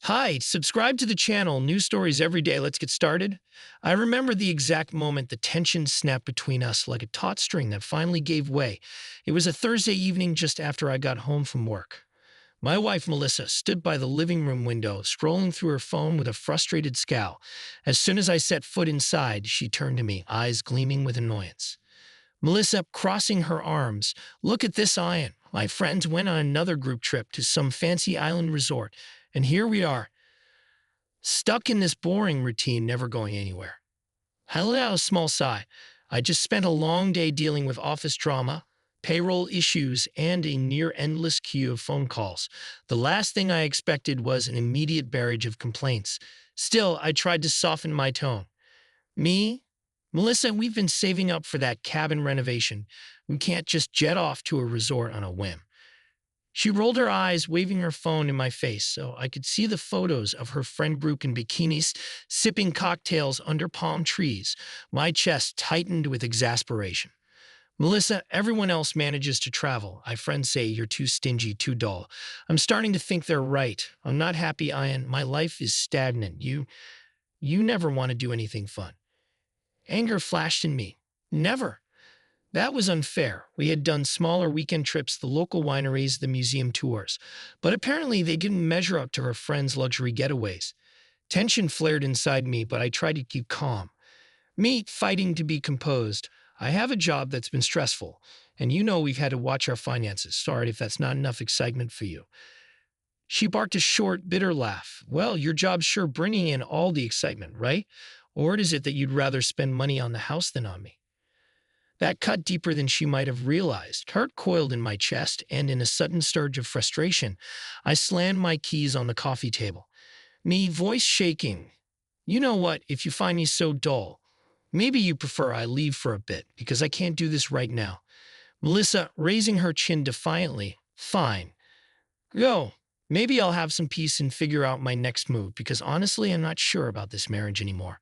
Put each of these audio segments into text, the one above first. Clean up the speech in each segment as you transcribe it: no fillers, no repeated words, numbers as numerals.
Hi, subscribe to the channel. News stories every day. Let's get started. I remember the exact moment the tension snapped between us like a taut string that finally gave way. It was a Thursday evening just after I got home from work. My wife, Melissa, stood by the living room window, scrolling through her phone with a frustrated scowl. As soon as I set foot inside, she turned to me, eyes gleaming with annoyance. Melissa, crossing her arms, look at this iron. My friends went on another group trip to some fancy island resort, and here we are, stuck in this boring routine, never going anywhere. I let out a small sigh. I just spent a long day dealing with office drama, payroll issues, and a near endless queue of phone calls. The last thing I expected was an immediate barrage of complaints. Still, I tried to soften my tone. Me? Melissa, we've been saving up for that cabin renovation. We can't just jet off to a resort on a whim. She rolled her eyes, waving her phone in my face so I could see the photos of her friend group in bikinis, sipping cocktails under palm trees. My chest tightened with exasperation. Melissa, everyone else manages to travel. My friends say you're too stingy, too dull. I'm starting to think they're right. I'm not happy, Ian. My life is stagnant. You never want to do anything fun. Anger flashed in me. Never. That was unfair. We had done smaller weekend trips, the local wineries, the museum tours. But apparently they didn't measure up to her friends' luxury getaways. Tension flared inside me, but I tried to keep calm. Me, fighting to be composed. I have a job that's been stressful, and you know we've had to watch our finances. Sorry if that's not enough excitement for you. She barked a short, bitter laugh. Well, your job's sure bringing in all the excitement, right? Or is it that you'd rather spend money on the house than on me? That cut deeper than she might have realized. Hurt coiled in my chest, and in a sudden surge of frustration, I slammed my keys on the coffee table. Me, voice shaking. You know what, if you find me so dull, maybe you prefer I leave for a bit, because I can't do this right now. Melissa, raising her chin defiantly. Fine. Go. Maybe I'll have some peace and figure out my next move, because honestly, I'm not sure about this marriage anymore.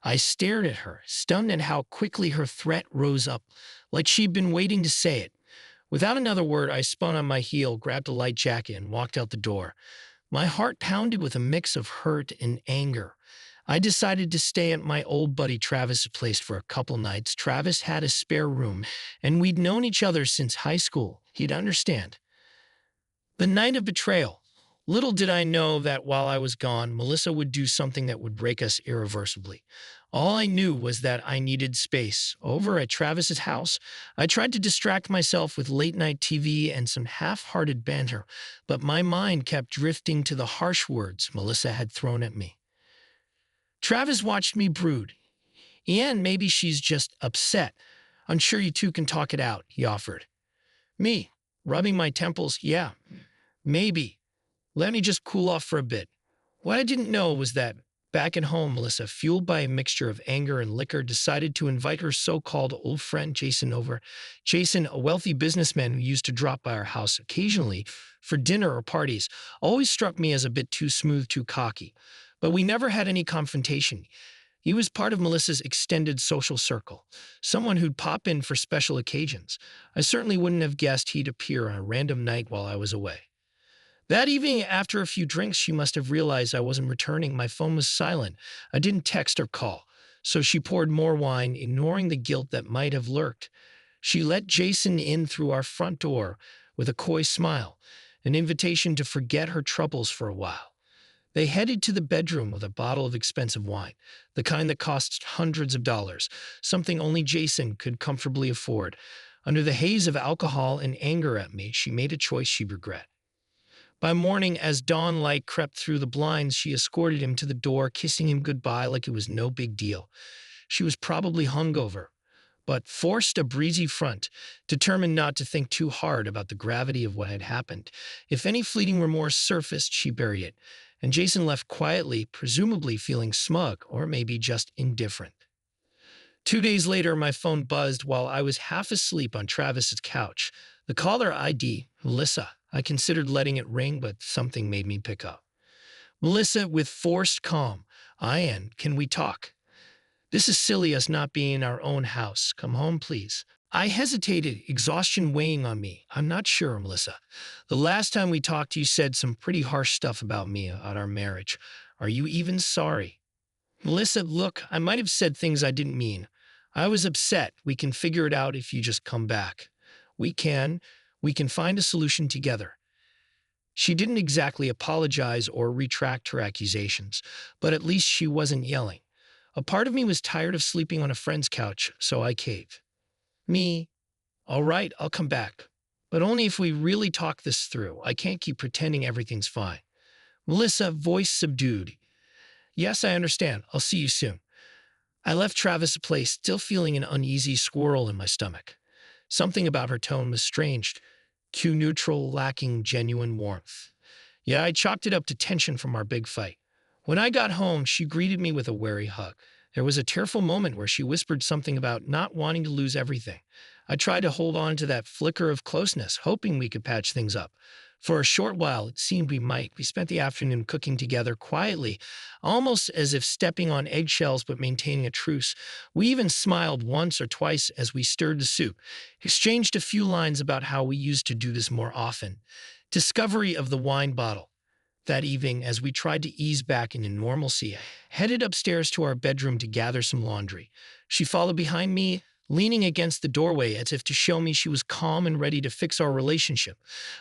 I stared at her, stunned at how quickly her threat rose up, like she'd been waiting to say it. Without another word, I spun on my heel, grabbed a light jacket, and walked out the door. My heart pounded with a mix of hurt and anger. I decided to stay at my old buddy Travis's place for a couple nights. Travis had a spare room, and we'd known each other since high school. He'd understand. The night of betrayal. Little did I know that while I was gone, Melissa would do something that would break us irreversibly. All I knew was that I needed space. Over at Travis's house, I tried to distract myself with late-night TV and some half-hearted banter, but my mind kept drifting to the harsh words Melissa had thrown at me. Travis watched me brood. Ian, maybe she's just upset. I'm sure you two can talk it out, he offered. Me, rubbing my temples, yeah, maybe. Let me just cool off for a bit. What I didn't know was that back at home, Melissa, fueled by a mixture of anger and liquor, decided to invite her so-called old friend Jason over. Jason, a wealthy businessman who used to drop by our house occasionally for dinner or parties, always struck me as a bit too smooth, too cocky. But we never had any confrontation. He was part of Melissa's extended social circle, someone who'd pop in for special occasions. I certainly wouldn't have guessed he'd appear on a random night while I was away. That evening, after a few drinks, she must have realized I wasn't returning. My phone was silent. I didn't text or call, so she poured more wine, ignoring the guilt that might have lurked. She let Jason in through our front door with a coy smile, an invitation to forget her troubles for a while. They headed to the bedroom with a bottle of expensive wine, the kind that cost hundreds of dollars, something only Jason could comfortably afford. Under the haze of alcohol and anger at me, she made a choice she'd regret. By morning, as dawn light crept through the blinds, she escorted him to the door, kissing him goodbye like it was no big deal. She was probably hungover, but forced a breezy front, determined not to think too hard about the gravity of what had happened. If any fleeting remorse surfaced, she buried it, and Jason left quietly, presumably feeling smug or maybe just indifferent. 2 days later, my phone buzzed while I was half asleep on Travis's couch. The caller ID, Melissa. I considered letting it ring, but something made me pick up. Melissa, with forced calm. Ian, can we talk? This is silly, us not being in our own house. Come home, please. I hesitated, exhaustion weighing on me. I'm not sure, Melissa. The last time we talked, you said some pretty harsh stuff about me, about our marriage. Are you even sorry? Melissa, look, I might have said things I didn't mean. I was upset. We can figure it out if you just come back. We can. We can find a solution together. She didn't exactly apologize or retract her accusations, but at least she wasn't yelling. A part of me was tired of sleeping on a friend's couch, so I caved. Me, all right, I'll come back. But only if we really talk this through. I can't keep pretending everything's fine. Melissa, voice subdued. Yes, I understand. I'll see you soon. I left Travis' place still feeling an uneasy swirl in my stomach. Something about her tone was strange, Q neutral, lacking genuine warmth. Yeah, I chalked it up to tension from our big fight. When I got home, she greeted me with a wary hug. There was a tearful moment where she whispered something about not wanting to lose everything. I tried to hold on to that flicker of closeness, hoping we could patch things up. For a short while, it seemed we might. We spent the afternoon cooking together quietly, almost as if stepping on eggshells but maintaining a truce. We even smiled once or twice as we stirred the soup, exchanged a few lines about how we used to do this more often. Discovery of the wine bottle. That evening, as we tried to ease back into normalcy, I headed upstairs to our bedroom to gather some laundry. She followed behind me, leaning against the doorway as if to show me she was calm and ready to fix our relationship.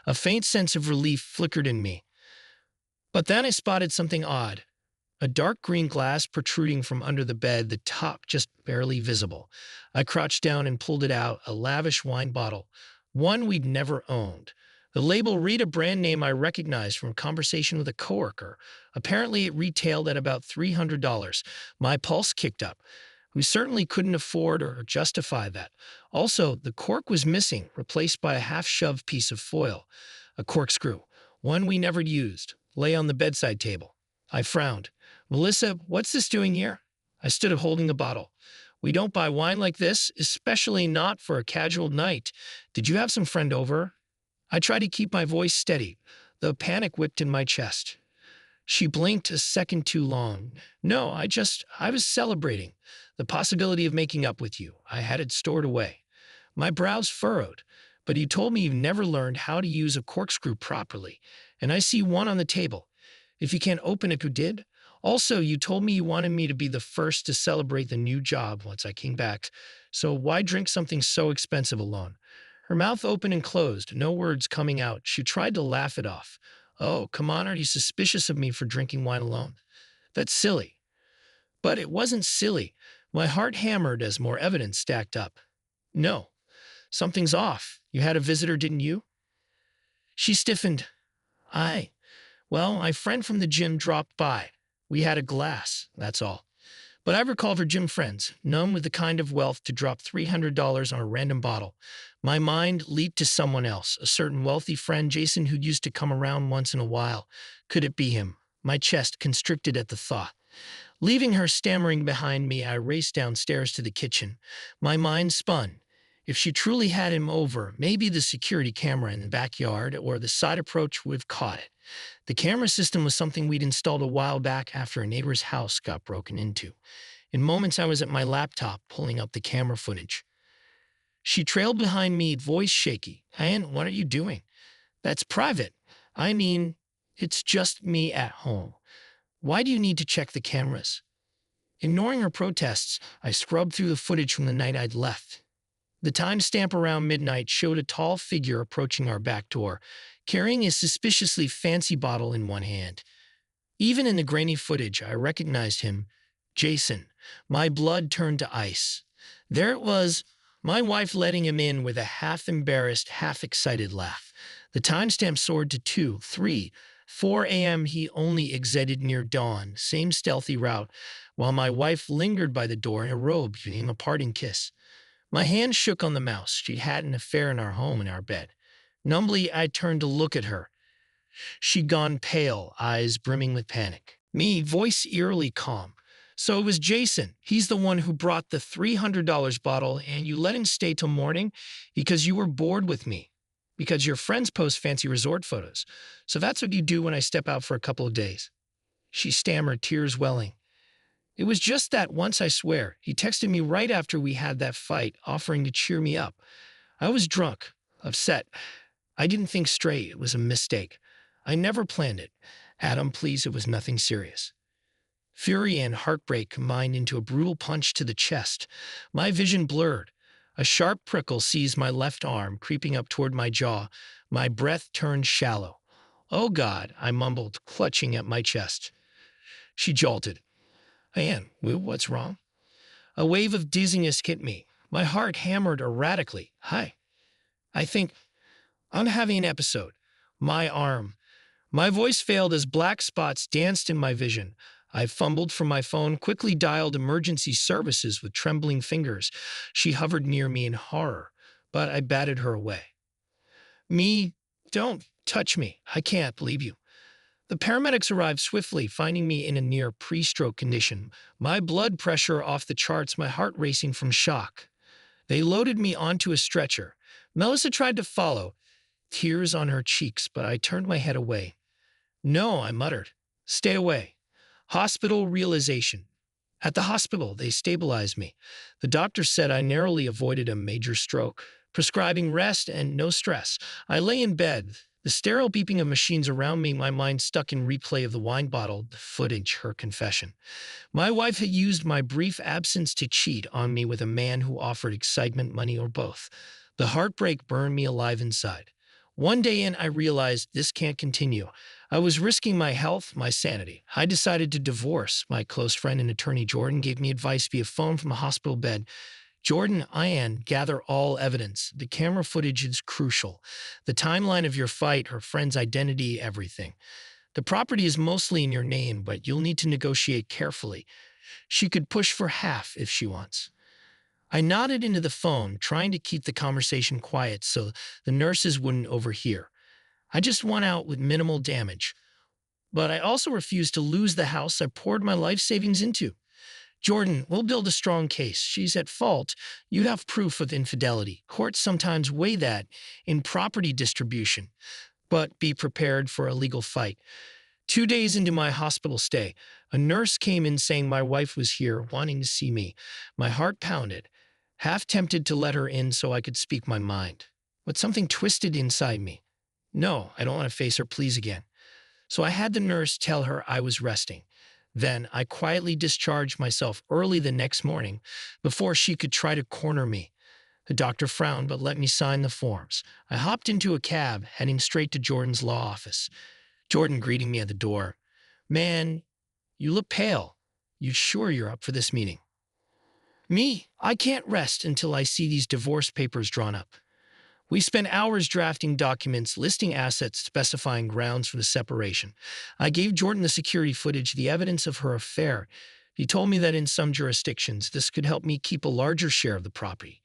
A faint sense of relief flickered in me. But then I spotted something odd. A dark green glass protruding from under the bed, the top just barely visible. I crouched down and pulled it out, a lavish wine bottle, one we'd never owned. The label read a brand name I recognized from a conversation with a coworker. Apparently, it retailed at about $300. My pulse kicked up. We certainly couldn't afford or justify that. Also, the cork was missing, replaced by a half-shoved piece of foil. A corkscrew, one we never used, lay on the bedside table. I frowned. Melissa, what's this doing here? I stood holding the bottle. We don't buy wine like this, especially not for a casual night. Did you have some friend over? I tried to keep my voice steady. The panic whipped in my chest. She blinked a second too long. No, I was celebrating. The possibility of making up with you. I had it stored away. My brows furrowed. But you told me you've never learned how to use a corkscrew properly. And I see one on the table. If you can't open it, who did? Also, you told me you wanted me to be the first to celebrate the new job once I came back. So why drink something so expensive alone? Her mouth opened and closed, no words coming out. She tried to laugh it off. Oh, come on, are you suspicious of me for drinking wine alone? That's silly. But it wasn't silly. My heart hammered as more evidence stacked up. No, something's off. You had a visitor, didn't you? She stiffened. Well, my friend from the gym dropped by. We had a glass, that's all. But I recalled her gym friends, none with the kind of wealth to drop $300 on a random bottle. My mind leaped to someone else, a certain wealthy friend, Jason, who used to come around once in a while. Could it be him? My chest constricted at the thought. Leaving her stammering behind me, I raced downstairs to the kitchen. My mind spun. If she truly had him over, maybe the security camera in the backyard or the side approach would have caught it. The camera system was something we'd installed a while back after a neighbor's house got broken into. In moments, I was at my laptop pulling up the camera footage. She trailed behind me, voice shaky. Ann, what are you doing? That's private. I mean, it's just me at home. Why do you need to check the cameras? Ignoring her protests, I scrubbed through the footage from the night I'd left. The timestamp around midnight showed a tall figure approaching our back door, carrying a suspiciously fancy bottle in one hand. Even in the grainy footage, I recognized him. Jason. My blood turned to ice. There it was, my wife letting him in with a half-embarrassed, half-excited laugh. The timestamp soared to 2, 3, 4 a.m. He only exited near dawn, same stealthy route, while my wife lingered by the door in a robe, giving him a parting kiss. My hand shook on the mouse. She'd had an affair in our home, in our bed. Numbly, I turned to look at her. She'd gone pale, eyes brimming with panic. Me, voice eerily calm. So it was Jason. He's the one who brought the $300 bottle, and you let him stay till morning because you were bored with me. Because your friends post fancy resort photos. So that's what you do when I step out for a couple of days. She stammered, tears welling. It was just that once, I swear. He texted me right after we had that fight, offering to cheer me up. I was drunk, upset. I didn't think straight. It was a mistake. I never planned it. Adam, please, it was nothing serious. Fury and heartbreak combined into a brutal punch to the chest. My vision blurred. A sharp prickle seized my left arm, creeping up toward my jaw. My breath turned shallow. Oh, God, I mumbled, clutching at my chest. She jolted. Anne, what's wrong? A wave of dizziness hit me. My heart hammered erratically. Hi. I think I'm having an episode. My arm. My voice failed as black spots danced in my vision. I fumbled for my phone, quickly dialed emergency services with trembling fingers. She hovered near me in horror, but I batted her away. Me, don't touch me. I can't believe you. The paramedics arrived swiftly, finding me in a near pre-stroke condition, my blood pressure off the charts, my heart racing from shock. They loaded me onto a stretcher. Melissa tried to follow, tears on her cheeks, but I turned my head away. No, I muttered. Stay away. Hospital realization. At the hospital, they stabilized me. The doctor said I narrowly avoided a major stroke, prescribing rest and no stress. I lay in bed, the sterile beeping of machines around me, my mind stuck in replay of the wine bottle, the footage, her confession. My wife had used my brief absence to cheat on me with a man who offered excitement, money, or both. The heartbreak burned me alive inside. One day in, I realized this can't continue. I was risking my health, my sanity. I decided to divorce. My close friend and attorney Jordan gave me advice via phone from a hospital bed. Jordan, Ian, gather all evidence. The camera footage is crucial. The timeline of your fight, her friend's identity, everything. The property is mostly in your name, but you'll need to negotiate carefully. She could push for half if she wants. I nodded into the phone, trying to keep the conversation quiet so the nurses wouldn't overhear. I just want out with minimal damage. But I also refused to lose the house I poured my life savings into. Jordan, we'll build a strong case. She's at fault. You'd have proof of infidelity. Courts sometimes weigh that in property distribution. But be prepared for a legal fight. 2 days into my hospital stay, a nurse came in saying my wife was here, wanting to see me. My heart pounded, half tempted to let her in so I could speak my mind. But something twisted inside me. No, I don't want to face her pleas again. So I had the nurse tell her I was resting. Then I quietly discharged myself early the next morning before she could try to corner me. The doctor frowned but let me sign the forms. I hopped into a cab, heading straight to Jordan's law office. Jordan greeting me at the door. Man, you look pale. You sure you're up for this meeting? Me, I can't rest until I see these divorce papers drawn up. We spent hours drafting documents, listing assets, specifying grounds for the separation. I gave Jordan the security footage, the evidence of her affair. He told me that in some jurisdictions, this could help me keep a larger share of the property.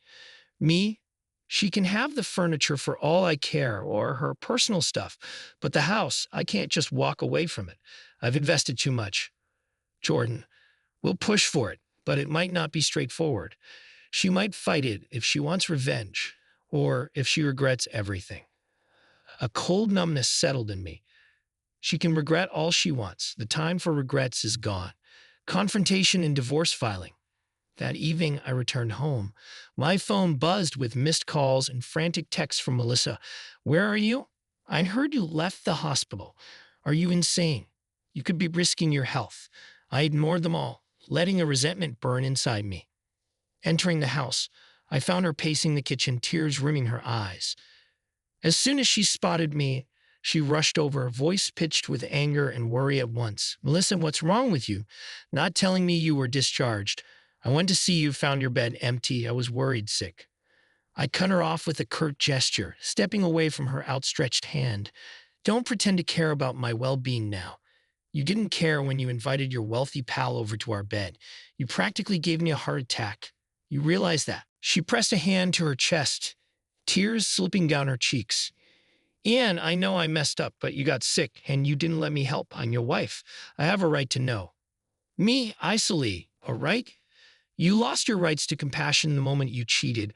Me, she can have the furniture for all I care, or her personal stuff, but the house, I can't just walk away from it. I've invested too much. Jordan, we'll push for it, but it might not be straightforward. She might fight it if she wants revenge, or if she regrets everything. A cold numbness settled in me. She can regret all she wants. The time for regrets is gone. Confrontation and divorce filing. That evening, I returned home. My phone buzzed with missed calls and frantic texts from Melissa. Where are you? I heard you left the hospital. Are you insane? You could be risking your health. I ignored them all, letting a resentment burn inside me. Entering the house, I found her pacing the kitchen, tears rimming her eyes. As soon as she spotted me, she rushed over, voice pitched with anger and worry at once. Melissa, what's wrong with you? Not telling me you were discharged. I went to see you, found your bed empty. I was worried sick. I cut her off with a curt gesture, stepping away from her outstretched hand. Don't pretend to care about my well-being now. You didn't care when you invited your wealthy pal over to our bed. You practically gave me a heart attack. You realize that. She pressed a hand to her chest, tears slipping down her cheeks. Ian, I know I messed up, but you got sick and you didn't let me help. I'm your wife. I have a right to know. Me, Isley, a right? You lost your rights to compassion the moment you cheated,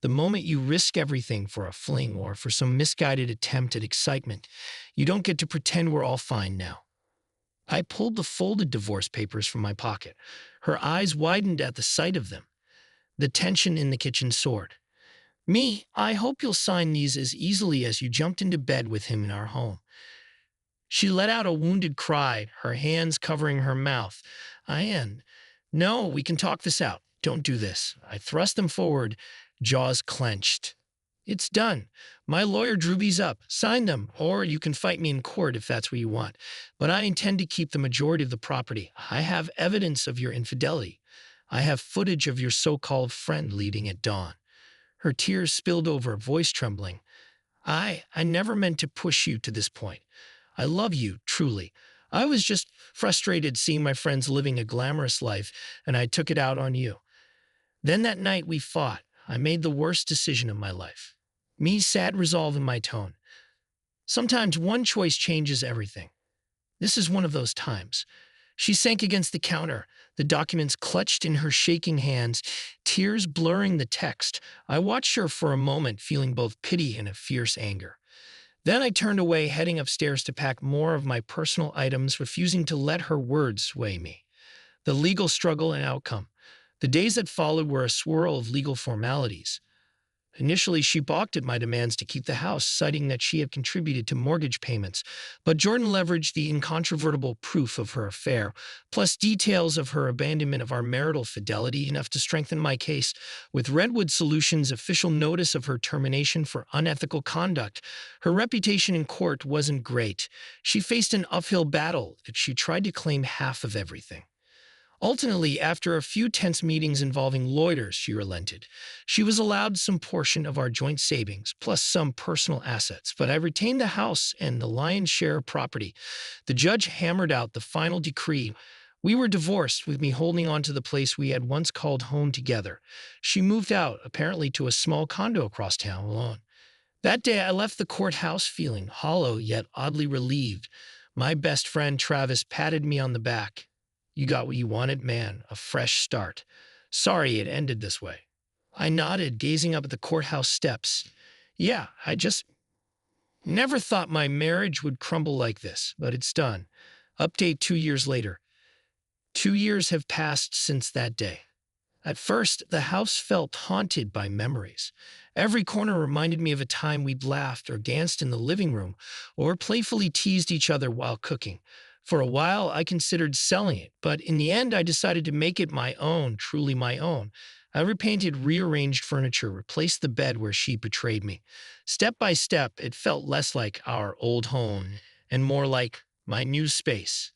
the moment you risk everything for a fling or for some misguided attempt at excitement. You don't get to pretend we're all fine now. I pulled the folded divorce papers from my pocket. Her eyes widened at the sight of them. The tension in the kitchen soared. I hope you'll sign these as easily as you jumped into bed with him in our home. She let out a wounded cry, her hands covering her mouth. Ian, no, we can talk this out. Don't do this. I thrust them forward, jaws clenched. It's done. My lawyer drew these up. Sign them, or you can fight me in court if that's what you want. But I intend to keep the majority of the property. I have evidence of your infidelity. I have footage of your so-called friend leading at dawn. Her tears spilled over, voice trembling. I never meant to push you to this point. I love you, truly. I was just frustrated seeing my friends living a glamorous life, and I took it out on you. Then that night we fought. I made the worst decision of my life. Sad resolve in my tone. Sometimes one choice changes everything. This is one of those times. She sank against the counter, the documents clutched in her shaking hands, tears blurring the text. I watched her for a moment, feeling both pity and a fierce anger. Then I turned away, heading upstairs to pack more of my personal items, refusing to let her words sway me. The legal struggle and outcome. The days that followed were a swirl of legal formalities. Initially, she balked at my demands to keep the house, citing that she had contributed to mortgage payments. But Jordan leveraged the incontrovertible proof of her affair, plus details of her abandonment of our marital fidelity, enough to strengthen my case. With Redwood Solutions' official notice of her termination for unethical conduct, her reputation in court wasn't great. She faced an uphill battle as she tried to claim half of everything. Ultimately, after a few tense meetings involving lawyers, she relented. She was allowed some portion of our joint savings, plus some personal assets, but I retained the house and the lion's share of property. The judge hammered out the final decree. We were divorced, with me holding on to the place we had once called home together. She moved out, apparently to a small condo across town alone. That day, I left the courthouse feeling hollow yet oddly relieved. My best friend, Travis, patted me on the back. You got what you wanted, man, a fresh start. Sorry it ended this way. I nodded, gazing up at the courthouse steps. Yeah, I just never thought my marriage would crumble like this, but it's done. Update 2 years later. 2 years have passed since that day. At first, the house felt haunted by memories. Every corner reminded me of a time we'd laughed or danced in the living room or playfully teased each other while cooking. For a while, I considered selling it, but in the end, I decided to make it my own, truly my own. I repainted, rearranged furniture, replaced the bed where she betrayed me. Step by step, it felt less like our old home and more like my new space.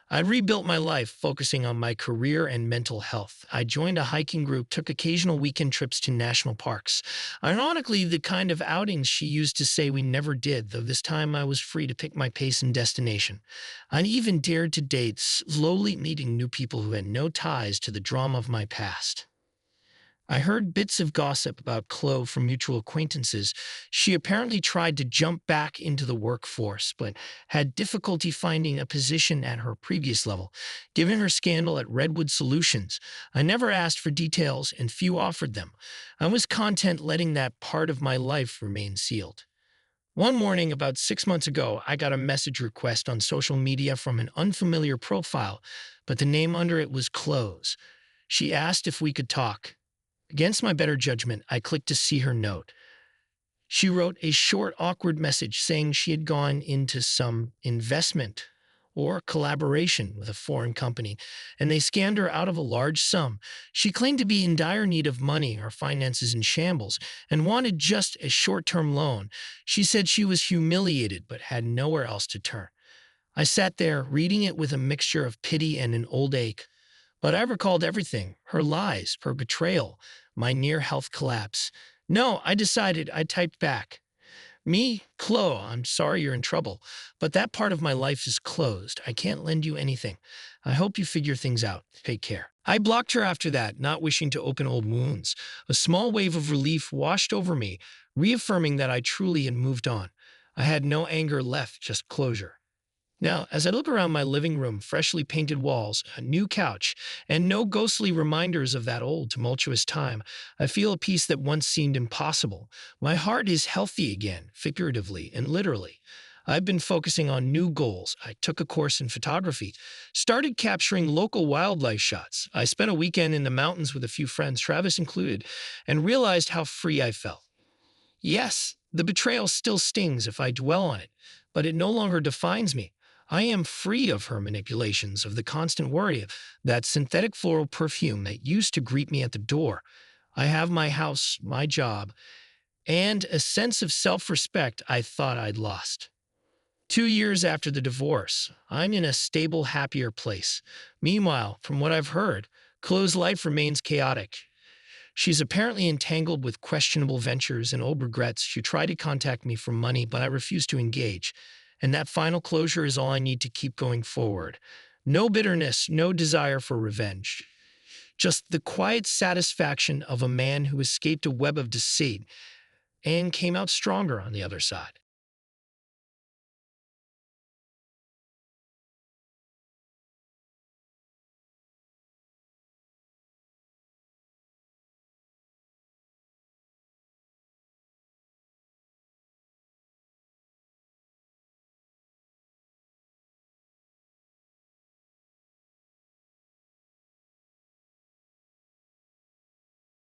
I rebuilt my life, focusing on my career and mental health. I joined a hiking group, took occasional weekend trips to national parks. Ironically, the kind of outings she used to say we never did, though this time I was free to pick my pace and destination. I even dared to date, slowly meeting new people who had no ties to the drama of my past. I heard bits of gossip about Chloe from mutual acquaintances. She apparently tried to jump back into the workforce, but had difficulty finding a position at her previous level, given her scandal at Redwood Solutions. I never asked for details, and few offered them. I was content letting that part of my life remain sealed. One morning, about 6 months ago, I got a message request on social media from an unfamiliar profile, but the name under it was Chloe's. She asked if we could talk. Against my better judgment, I clicked to see her note. She wrote a short, awkward message saying she had gone into some investment or collaboration with a foreign company, and they scammed her out of a large sum. She claimed to be in dire need of money, her finances in shambles, and wanted just a short-term loan. She said she was humiliated but had nowhere else to turn. I sat there, reading it with a mixture of pity and an old ache. But I recalled everything, her lies, her betrayal, my near-health collapse. No, I decided. I typed back. Chloe, I'm sorry you're in trouble, but that part of my life is closed. I can't lend you anything. I hope you figure things out. Take care. I blocked her after that, not wishing to open old wounds. A small wave of relief washed over me, reaffirming that I truly had moved on. I had no anger left, just closure. Now, as I look around my living room, freshly painted walls, a new couch, and no ghostly reminders of that old, tumultuous time, I feel a peace that once seemed impossible. My heart is healthy again, figuratively and literally. I've been focusing on new goals. I took a course in photography, started capturing local wildlife shots. I spent a weekend in the mountains with a few friends, Travis included, and realized how free I felt. Yes, the betrayal still stings if I dwell on it, but it no longer defines me. I am free of her manipulations, of the constant worry of that synthetic floral perfume that used to greet me at the door. I have my house, my job, and a sense of self respect I thought I'd lost. 2 years after the divorce, I'm in a stable, happier place. Meanwhile, from what I've heard, Chloe's life remains chaotic. She's apparently entangled with questionable ventures and old regrets. She tried to contact me for money, but I refused to engage. And that final closure is all I need to keep going forward. No bitterness, no desire for revenge. Just the quiet satisfaction of a man who escaped a web of deceit and came out stronger on the other side.